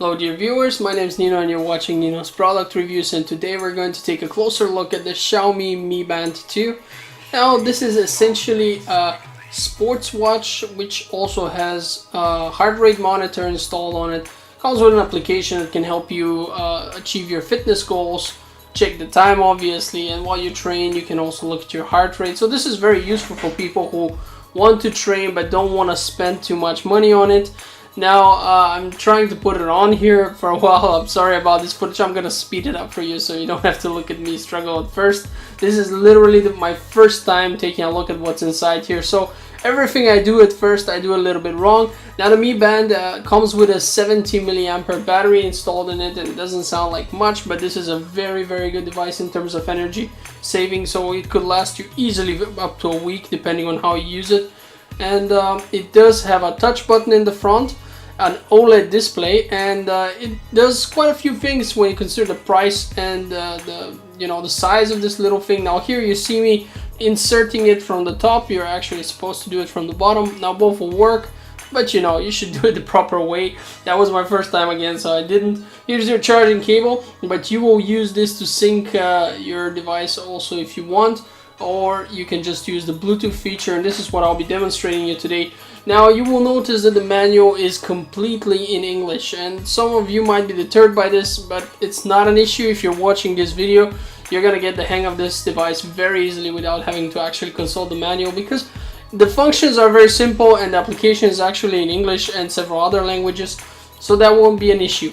Hello dear viewers, my name is Nino and you're watching Nino's product reviews, and today we're going to take a closer look at the Xiaomi Mi Band 2. Now this is essentially a sports watch which also has a heart rate monitor installed on it. Comes with an application that can help you achieve your fitness goals, check the time obviously, and while you train you can also look at your heart rate. So this is very useful for people who want to train but don't want to spend too much money on it. Now I'm trying to put it on here for a while. I'm sorry about this footage. I'm gonna speed it up for you so you don't have to look at me struggle at first. This is literally my first time taking a look at what's inside here, so everything I do at first I do a little bit wrong. Now the Mi Band comes with a 70 milliampere battery installed in it, and it doesn't sound like much, but this is a very good device in terms of energy saving, so it could last you easily up to a week depending on how you use it. And it does have a touch button in the front, an OLED display, and it does quite a few things when you consider the price and the size of this little thing. Now here you see me inserting it from the top. You're actually supposed to do it from the bottom. Now both will work, but you should do it the proper way. That was my first time again, so I didn't. Here's your charging cable, but you will use this to sync your device also if you want, or you can just use the Bluetooth feature, and this is what I'll be demonstrating you today. Now you will notice that the manual is completely in English, and some of you might be deterred by this, but it's not an issue. If you're watching this video, you're gonna get the hang of this device very easily without having to actually consult the manual, because the functions are very simple and the application is actually in English and several other languages, so that won't be an issue.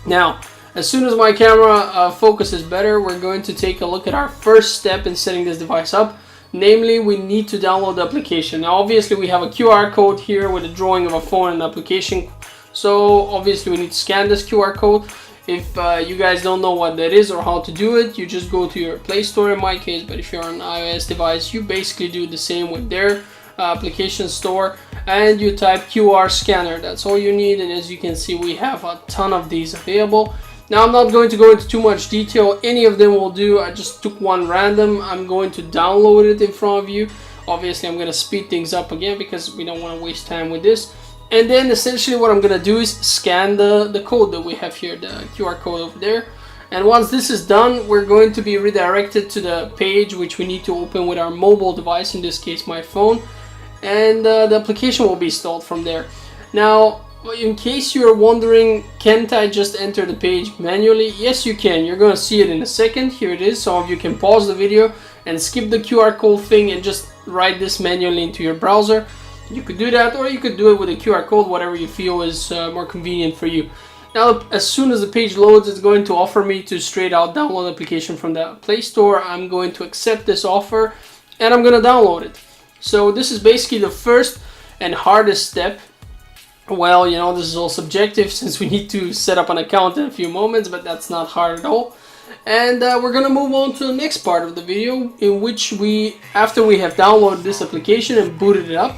Now, as soon as my camera focus is better, we're going to take a look at our first step in setting this device up. Namely, we need to download the application. Now obviously we have a QR code here with a drawing of a phone and application. So obviously we need to scan this QR code. If you guys don't know what that is or how to do it, you just go to your Play Store in my case, but if you're on an iOS device, you basically do the same with their application store, and you type QR scanner. That's all you need, and as you can see we have a ton of these available. Now I'm not going to go into too much detail, any of them will do. I just took one random. I'm going to download it in front of you. Obviously I'm going to speed things up again because we don't want to waste time with this. And then essentially what I'm going to do is scan the code that we have here, the QR code over there. And once this is done, we're going to be redirected to the page which we need to open with our mobile device, in this case my phone. And the application will be installed from there. Now, in case you're wondering, can't I just enter the page manually? Yes, you can. You're going to see it in a second. Here it is. Some of you can pause the video and skip the QR code thing and just write this manually into your browser. You could do that, or you could do it with a QR code, whatever you feel is more convenient for you. Now, as soon as the page loads, it's going to offer me to straight out download the application from the Play Store. I'm going to accept this offer and I'm going to download it. So this is basically the first and hardest step. Well, this is all subjective since we need to set up an account in a few moments, but that's not hard at all. And we're gonna move on to the next part of the video, in which after we have downloaded this application and booted it up,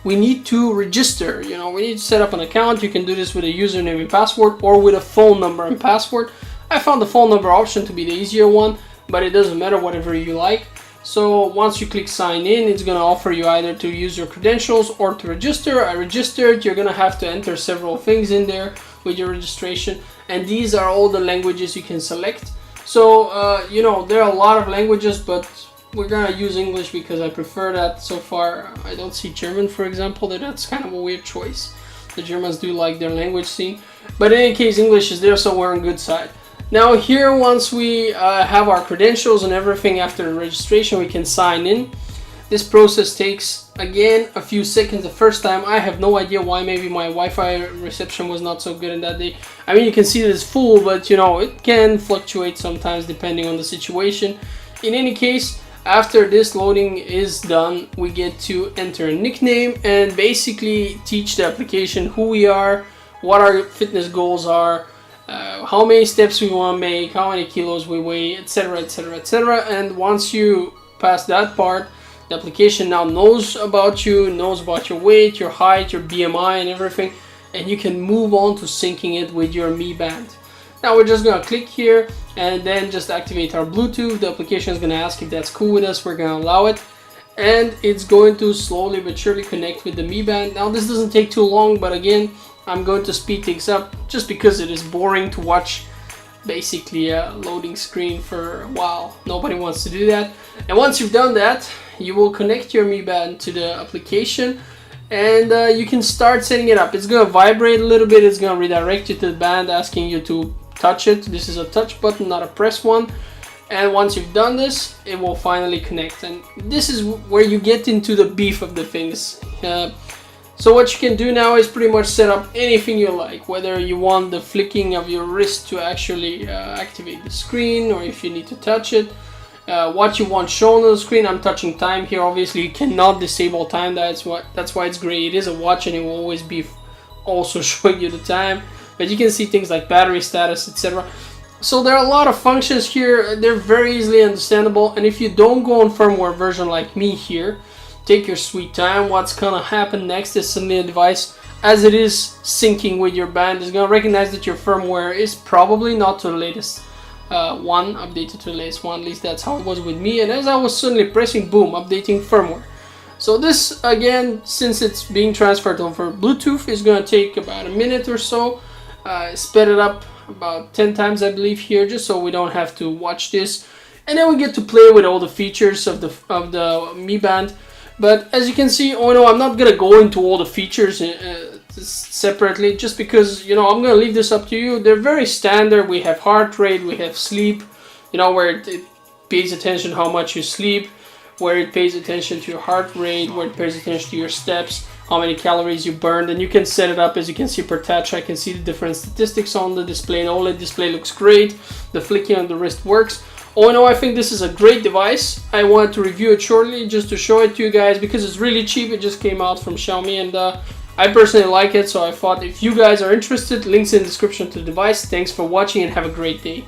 we need to register. We need to set up an account. You can do this with a username and password, or with a phone number and password. I found the phone number option to be the easier one, but it doesn't matter, whatever you like. So once you click sign in, it's going to offer you either to use your credentials or to register. I registered. You're going to have to enter several things in there with your registration, and these are all the languages you can select. So there are a lot of languages, but we're going to use English because I prefer that. So far I don't see German, for example. That's kind of a weird choice. The Germans do like their language scene, but in any case English is there, so we're on good side. Now here, once we have our credentials and everything after the registration, we can sign in. This process takes, again, a few seconds the first time. I have no idea why. Maybe my Wi-Fi reception was not so good in that day. I mean, you can see that it's full, but it can fluctuate sometimes depending on the situation. In any case, after this loading is done, we get to enter a nickname and basically teach the application who we are, what our fitness goals are, how many steps we want to make, how many kilos we weigh, etc, etc, etc. And once you pass that part, the application now knows about you, knows about your weight, your height, your BMI and everything, and you can move on to syncing it with your Mi Band. Now we're just going to click here and then just activate our Bluetooth. The application is going to ask if that's cool with us. We're going to allow it. and it's going to slowly but surely connect with the Mi Band. Now this doesn't take too long, but again, I'm going to speed things up just because it is boring to watch basically a loading screen for a while. Nobody wants to do that. And once you've done that, you will connect your Mi Band to the application, and you can start setting it up. It's going to vibrate a little bit. It's going to redirect you to the band, asking you to touch it. This is a touch button, not a press one. And once you've done this, it will finally connect. And this is where you get into the beef of the things. So what you can do now is pretty much set up anything you like, whether you want the flicking of your wrist to actually activate the screen, or if you need to touch it. What you want shown on the screen. I'm touching time here. Obviously you cannot disable time. That's why it's great. It is a watch and it will always be also showing you the time, but you can see things like battery status, etc. So there are a lot of functions here. They're very easily understandable, and if you don't go on firmware version like me here, take your sweet time. What's gonna happen next is suddenly the device, as it is syncing with your band, is gonna recognize that your firmware is probably not to the latest one, updated to the latest one. At least that's how it was with me. And as I was suddenly pressing, boom, updating firmware. So this, again, since it's being transferred over Bluetooth, is gonna take about a minute or so. Sped it up about 10 times, I believe, here, just so we don't have to watch this. And then we get to play with all the features of the Mi Band. But as you can see, oh no, I'm not gonna go into all the features separately, just because, you know, I'm gonna leave this up to you. They're very standard. We have heart rate, we have sleep, you know, where it pays attention how much you sleep, where it pays attention to your heart rate, where it pays attention to your steps, how many calories you burned, and you can set it up. As you can see per touch, I can see the different statistics on the display. The OLED display looks great. The flicking on the wrist works. Oh no, I think this is a great device. I wanted to review it shortly just to show it to you guys because it's really cheap. It just came out from Xiaomi, and I personally like it, so I thought if you guys are interested, links in the description to the device. Thanks for watching and have a great day.